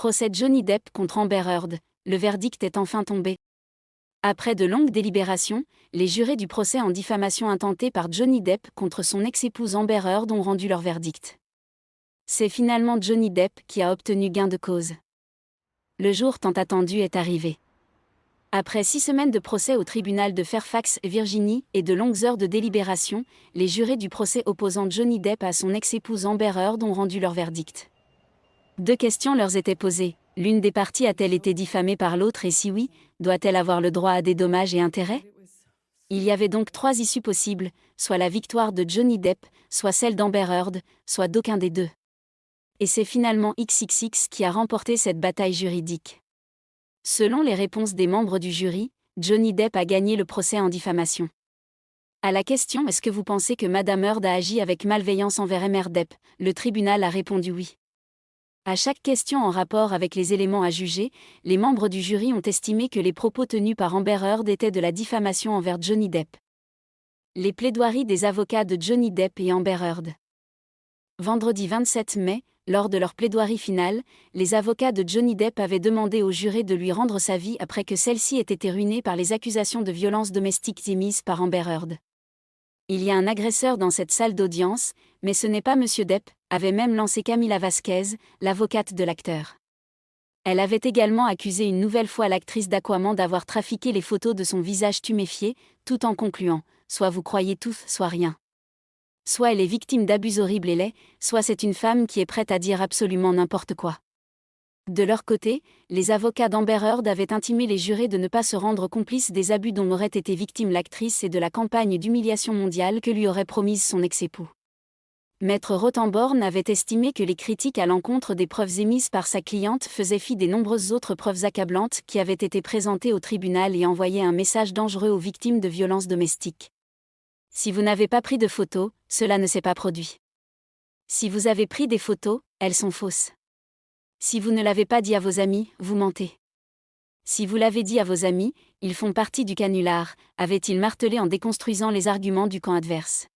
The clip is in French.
Procès Johnny Depp contre Amber Heard, le verdict est enfin tombé. Après de longues délibérations, les jurés du procès en diffamation intenté par Johnny Depp contre son ex-épouse Amber Heard ont rendu leur verdict. C'est finalement Johnny Depp qui a obtenu gain de cause. Le jour tant attendu est arrivé. Après 6 semaines de procès au tribunal de Fairfax, Virginie, et de longues heures de délibération, les jurés du procès opposant Johnny Depp à son ex-épouse Amber Heard ont rendu leur verdict. 2 questions leur étaient posées. L'une des parties a-t-elle été diffamée par l'autre et si oui, doit-elle avoir le droit à des dommages et intérêts ? Il y avait donc 3 issues possibles, soit la victoire de Johnny Depp, soit celle d'Amber Heard, soit d'aucun des deux. Et c'est finalement XXX qui a remporté cette bataille juridique. Selon les réponses des membres du jury, Johnny Depp a gagné le procès en diffamation. À la question « Est-ce que vous pensez que Madame Heard a agi avec malveillance envers Mr Depp ?», le tribunal a répondu oui. À chaque question en rapport avec les éléments à juger, les membres du jury ont estimé que les propos tenus par Amber Heard étaient de la diffamation envers Johnny Depp. Les plaidoiries des avocats de Johnny Depp et Amber Heard. Vendredi 27 mai, lors de leur plaidoirie finale, les avocats de Johnny Depp avaient demandé au juré de lui rendre sa vie après que celle-ci ait été ruinée par les accusations de violence domestique émises par Amber Heard. Il y a un agresseur dans cette salle d'audience, mais ce n'est pas Monsieur Depp, avait même lancé Camila Vasquez, l'avocate de l'acteur. Elle avait également accusé une nouvelle fois l'actrice d'Aquaman d'avoir trafiqué les photos de son visage tuméfié, tout en concluant « Soit vous croyez tous, soit rien. Soit elle est victime d'abus horribles et laids, soit c'est une femme qui est prête à dire absolument n'importe quoi. » De leur côté, les avocats d'Amber Heard avaient intimé les jurés de ne pas se rendre complices des abus dont aurait été victime l'actrice et de la campagne d'humiliation mondiale que lui aurait promise son ex-époux. Maître Rothenborn avait estimé que les critiques à l'encontre des preuves émises par sa cliente faisaient fi des nombreuses autres preuves accablantes qui avaient été présentées au tribunal et envoyaient un message dangereux aux victimes de violences domestiques. Si vous n'avez pas pris de photos, cela ne s'est pas produit. Si vous avez pris des photos, elles sont fausses. Si vous ne l'avez pas dit à vos amis, vous mentez. Si vous l'avez dit à vos amis, ils font partie du canular, avait-il martelé en déconstruisant les arguments du camp adverse.